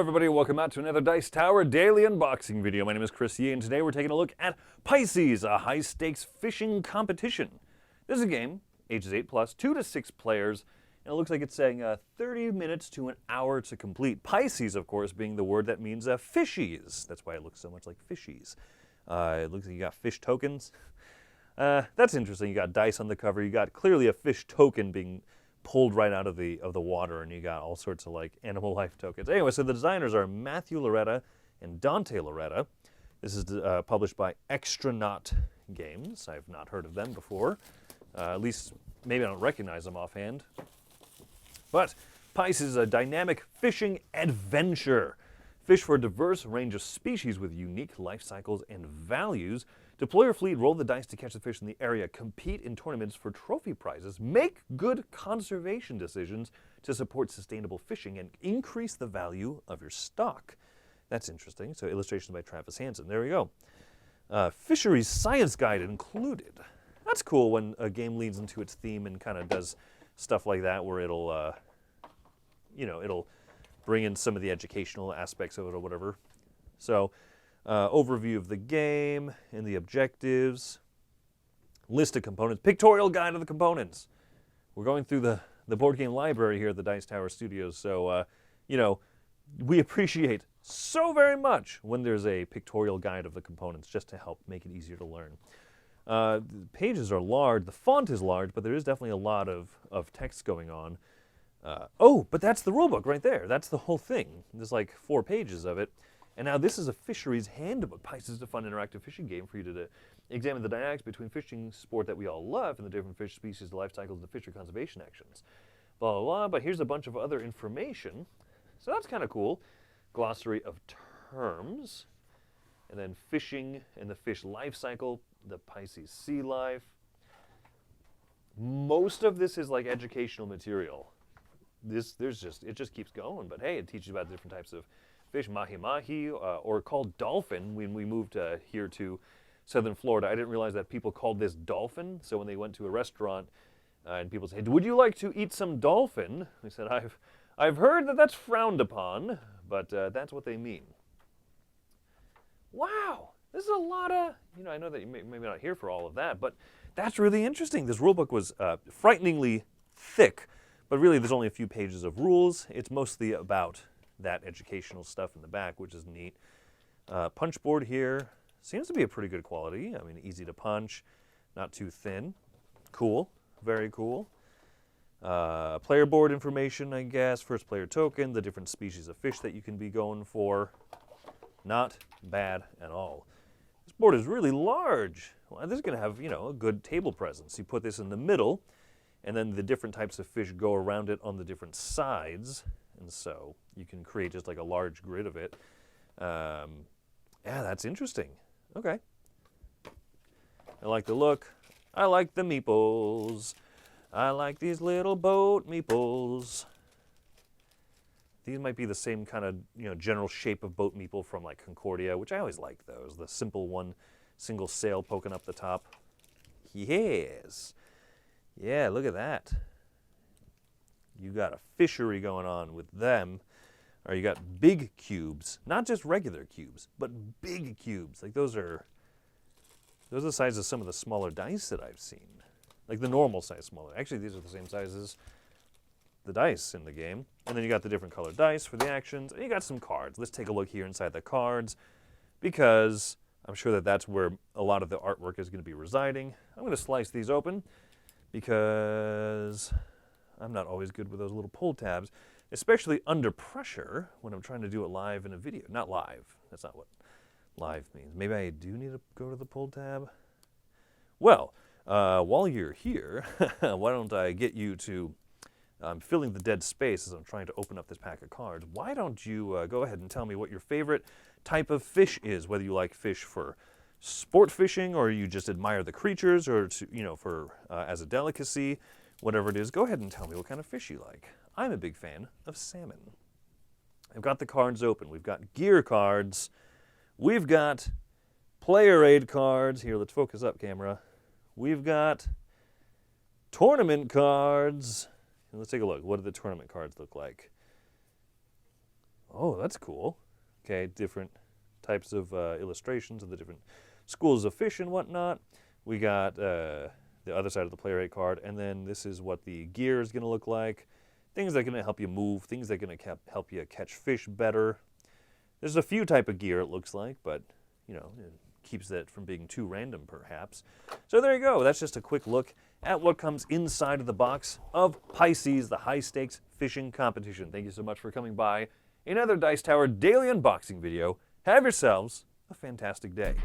everybody, welcome out to another Dice Tower daily unboxing video. My name is Chris Yee, and today we're taking a look at Pisces, a high-stakes fishing competition. This is a game, ages 8+, 2 to 6 players, and it looks like it's saying 30 minutes to an hour to complete. Pisces, of course, being the word that means fishies. That's why it looks so much like fishies. It looks like you got fish tokens. That's interesting. You got dice on the cover. You got clearly a fish token being pulled right out of the water, and you got all sorts of like animal life tokens. Anyway, so the designers are Matthew Loretta and Dante Loretta. This is published by Extronaut Games. I've not heard of them before. At least maybe I don't recognize them offhand. But Pisces is a dynamic fishing adventure. Fish for a diverse range of species with unique life cycles and values. Deploy your fleet, roll the dice to catch the fish in the area, compete in tournaments for trophy prizes, make good conservation decisions to support sustainable fishing, and increase the value of your stock. That's interesting. So illustrations by Travis Hansen. There we go. Fisheries Science Guide included. That's cool when a game leads into its theme and kind of does stuff like that where it'll, it'll bring in some of the educational aspects of it or whatever. So, overview of the game and the objectives, list of components, pictorial guide of the components. We're going through the board game library here at the Dice Tower Studios, so, we appreciate so very much when there's a pictorial guide of the components just to help make it easier to learn. The pages are large, the font is large, but there is definitely a lot of text going on. But that's the rulebook right there. That's the whole thing. There's like 4 pages of it. And now this is a Fisheries Handbook. Pisces is a fun interactive fishing game for you to examine the dynamics between fishing sport that we all love and the different fish species, the life cycles, and the fishery conservation actions. Blah, blah, blah. But here's a bunch of other information. So that's kind of cool. Glossary of terms. And then fishing and the fish life cycle, the Pisces sea life. Most of this is like educational material. It just keeps going. But hey, it teaches you about different types of fish, mahi-mahi, or called dolphin. When we moved here to southern Florida, I didn't realize that people called this dolphin. So when they went to a restaurant and people said, would you like to eat some dolphin? We said, I've heard that that's frowned upon, but that's what they mean. Wow, this is a lot of, I know that you may not here for all of that, but that's really interesting. This rulebook was frighteningly thick, but really there's only a few pages of rules. It's mostly about that educational stuff in the back, which is neat. Punch board here seems to be a pretty good quality. I mean, easy to punch, not too thin. Cool, very cool. Player board information, I guess. First player token, the different species of fish that you can be going for. Not bad at all. This board is really large. Well, this is going to have, a good table presence. You put this in the middle, and then the different types of fish go around it on the different sides. And so you can create just like a large grid of it. Yeah, that's interesting. Okay. I like the look. I like the meeples. I like these little boat meeples. These might be the same kind of, general shape of boat meeple from like Concordia, which I always like those. The simple one, single sail poking up the top. Yes. Yeah, look at that. You got a fishery going on with them. Or you got big cubes, not just regular cubes, but big cubes. Like those are the size of some of the smaller dice that I've seen. Like the normal size smaller. Actually, these are the same size as the dice in the game. And then you got the different colored dice for the actions. And you got some cards. Let's take a look here inside the cards because I'm sure that that's where a lot of the artwork is going to be residing. I'm going to slice these open because I'm not always good with those little pull tabs, especially under pressure when I'm trying to do it live in a video. Not live. That's not what live means. Maybe I do need to go to the pull tab. Well, while you're here, why don't I get you to, I'm filling the dead space as I'm trying to open up this pack of cards. Why don't you go ahead and tell me what your favorite type of fish is, whether you like fish for sport fishing or you just admire the creatures or, for as a delicacy. Whatever it is, go ahead and tell me what kind of fish you like. I'm a big fan of salmon. I've got the cards open. We've got gear cards. We've got player aid cards. Here, let's focus up, camera. We've got tournament cards. Let's take a look. What do the tournament cards look like? Oh, that's cool. Okay, different types of illustrations of the different schools of fish and whatnot. We got the other side of the player aid card, and then this is what the gear is going to look like. Things that are going to help you move, things that are going to help you catch fish better. There's a few type of gear, it looks like, but, you know, it keeps that from being too random, perhaps. So there you go. That's just a quick look at what comes inside of the box of Pisces, the high-stakes fishing competition. Thank you so much for coming by another Dice Tower daily unboxing video. Have yourselves a fantastic day.